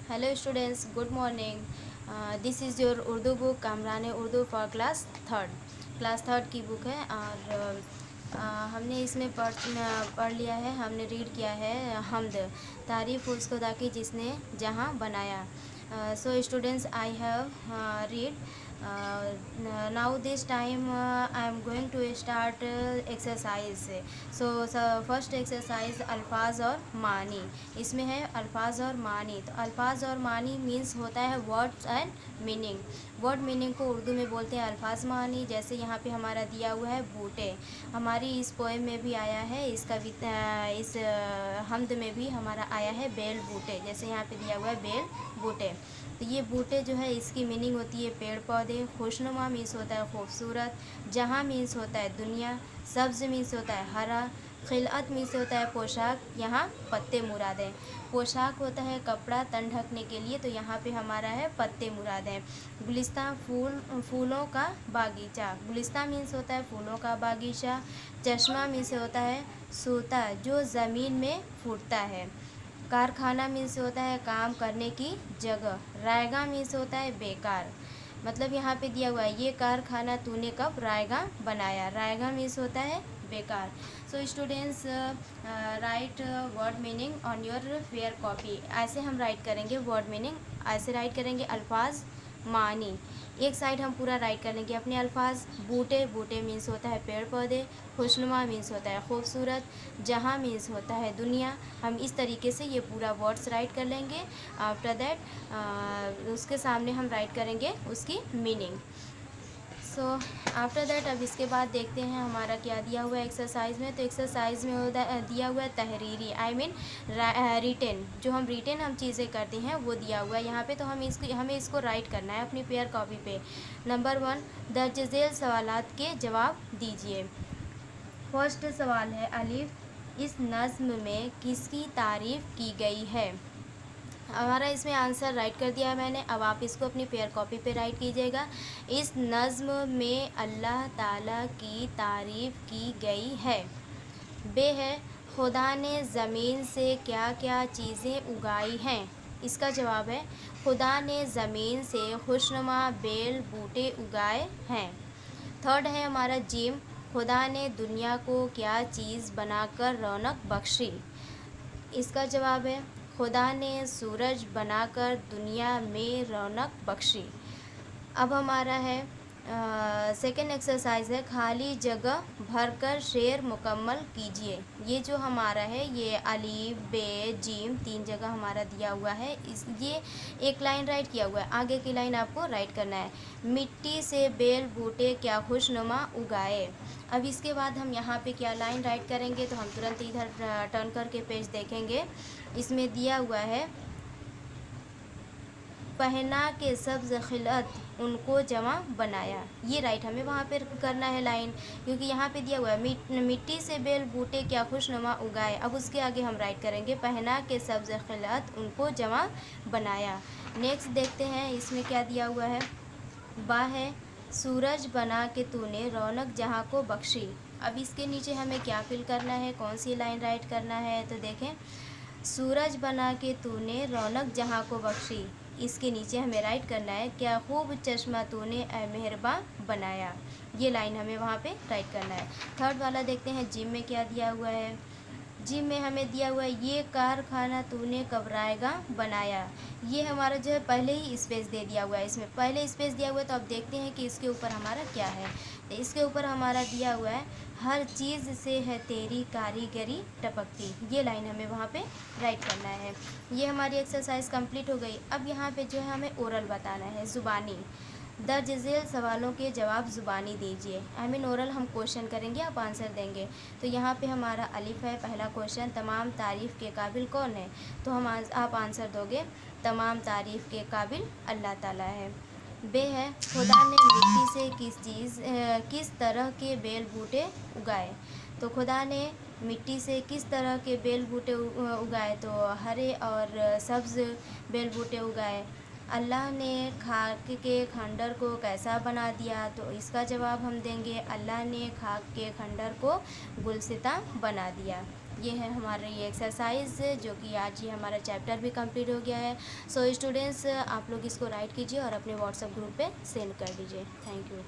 Hello students, good morning. This is your Urdu book Kamran Urdu for class third की book है और हमने इसमें पढ़ लिया है, हमने रीड किया है हमद, तारीफ़ उस खुदा की जिसने जहाँ बनाया. So students, I have read. Now this time I am going to start exercise. So first exercise अल्फाज और मानी. इसमें है अल्फाज और मानी. तो अल्फाज और मानी मीन्स होता है words and meaning. Word meaning को उर्दू में बोलते हैं अल्फाज मानी. जैसे यहाँ पे हमारा दिया हुआ है बूटे, हमारी इस पोएम में भी आया है, इसका भी इस हमद में भी हमारा आया है बेल बूटे. जैसे यहाँ पे दिया हुआ है बेल बूटे, तो ये बूटे जो है इसकी मीनिंग होती है पेड़ पौधे. खुशनुमा मीन्स होता है खूबसूरत. जहाँ मीन्स होता है दुनिया. सब्ज़ मीन्स होता है हरा. खिलअत मीन्स होता है पोशाक. यहाँ पत्ते मुराद हैं. पोशाक होता है कपड़ा तन ढकने के लिए, तो यहाँ पे हमारा है पत्ते मुराद हैं. गुलिस्तां फूलों का बागीचा. गुलिस्तां मीन्स होता है फूलों का बागीचा. चश्मा मीन्स होता है सूता जो ज़मीन में फूटता है. कारखाना मीन्स होता है काम करने की जगह. रायगा मीन्स होता है बेकार. मतलब यहाँ पे दिया हुआ है ये कारखाना तूने कब रायगा बनाया. रायगा मीन्स होता है बेकार. So students, right word meaning on your fair copy. ऐसे हम राइट करेंगे वर्ड मीनिंग. ऐसे राइट करेंगे अल्फाज मानी. एक साइड हम पूरा राइट कर लेंगे अपने अल्फाज. बूटे, बूटे मीन्स होता है पेड़ पौधे. खुशनुमा मीन्स होता है खूबसूरत. जहाँ मीन्स होता है दुनिया. हम इस तरीके से ये पूरा वर्ड्स राइट कर लेंगे. आफ्टर दैट उसके सामने हम राइट करेंगे उसकी मीनिंग. सो आफ्टर दैट अब इसके बाद देखते हैं हमारा क्या दिया हुआ है एक्सरसाइज में. तो एक्सरसाइज में दिया हुआ है तहरीरी, आई मीन रिटेन. जो हम रिटेन हम चीज़ें करते हैं वो दिया हुआ है यहाँ पे. तो हमें इसको राइट करना है अपनी पेयर कॉपी पे. नंबर 1, दर्ज झेल सवालात के जवाब दीजिए. फर्स्ट सवाल है अलिफ, इस नज़्म में किसकी तारीफ़ की गई है. हमारा इसमें आंसर राइट कर दिया है मैंने. अब आप इसको अपनी पेयर कॉपी पे राइट कीजिएगा. इस नज़्म में अल्लाह ताला की तारीफ़ की गई है. बे है, खुदा ने ज़मीन से क्या क्या चीज़ें उगाई हैं. इसका जवाब है खुदा ने ज़मीन से खुशनुमा बेल बूटे उगाए हैं. थर्ड है हमारा जिम, खुदा ने दुनिया को क्या चीज़ बनाकर रौनक बख्शी. इसका जवाब है खुदा ने सूरज बनाकर दुनिया में रौनक बख्शी. अब हमारा है सेकेंड एक्सरसाइज है खाली जगह भरकर शेर मुकम्मल कीजिए. ये जो हमारा है ये अलीफ बे जीम 3 जगह हमारा दिया हुआ है. ये एक लाइन राइट किया हुआ है, आगे की लाइन आपको राइट करना है. मिट्टी से बेल बूटे क्या खुशनुमा उगाए. अब इसके बाद हम यहाँ पे क्या लाइन राइट करेंगे, तो हम तुरंत इधर टर्न करके पेज देखेंगे. इसमें दिया हुआ है पहना के सब्ज़ खिलत उनको जमा बनाया. ये राइट हमें वहाँ पे करना है लाइन, क्योंकि यहाँ पे दिया हुआ है मिट्टी से बेल बूटे क्या खुशनुमा उगाए. अब उसके आगे हम राइट करेंगे पहना के सब्ज़ खिलत उनको जमा बनाया. नेक्स्ट देखते हैं इसमें क्या दिया हुआ है. बा है, सूरज बना के तूने रौनक जहाँ को बख्शी. अब इसके नीचे हमें क्या फिल करना है, कौन सी लाइन राइट करना है. तो देखें, सूरज बना के तूने रौनक जहाँ को बख्शी. इसके नीचे हमें राइट करना है क्या खूब चश्मा तूने ए मेहरबान बनाया. ये लाइन हमें वहाँ पे राइट करना है. थर्ड वाला देखते हैं जिम में क्या दिया हुआ है. जिम में हमें दिया हुआ है ये कारखाना तूने कब रायगा बनाया. ये हमारा जो है पहले ही स्पेस दे दिया हुआ है. इसमें पहले स्पेस दिया हुआ है, तो अब देखते हैं कि इसके ऊपर हमारा क्या है. तो इसके ऊपर हमारा दिया हुआ है हर चीज़ से है तेरी कारीगरी टपकती. ये लाइन हमें वहाँ पे राइट करना है. ये हमारी एक्सरसाइज कंप्लीट हो गई. अब यहाँ पे जो है हमें ओरल बताना है, ज़ुबानी. दर्ज झेल सवालों के जवाब ज़ुबानी दीजिए. आई मीन ओरल हम क्वेश्चन करेंगे, आप आंसर देंगे. तो यहाँ पे हमारा अलिफ है, पहला क्वेश्चन तमाम तारीफ़ के काबिल कौन है. तो आप आंसर दोगे तमाम तारीफ़ के काबिल अल्लाह ताला है. बे है, खुदा ने मिट्टी से किस तरह के बेल बूटे उगाए. तो खुदा ने मिट्टी से किस तरह के बेल बूटे उगाए. तो हरे और सब्ज़ बेल बूटे उगाए. अल्लाह ने खाक के खंडर को कैसा बना दिया. तो इसका जवाब हम देंगे अल्लाह ने खाक के खंडर को गुलसिता बना दिया. ये है हमारा ये एक्सरसाइज जो कि आज ही हमारा चैप्टर भी कंप्लीट हो गया है। सो स्टूडेंट्स, आप लोग इसको राइट कीजिए और अपने व्हाट्सएप ग्रुप पे सेंड कर दीजिए। Thank you.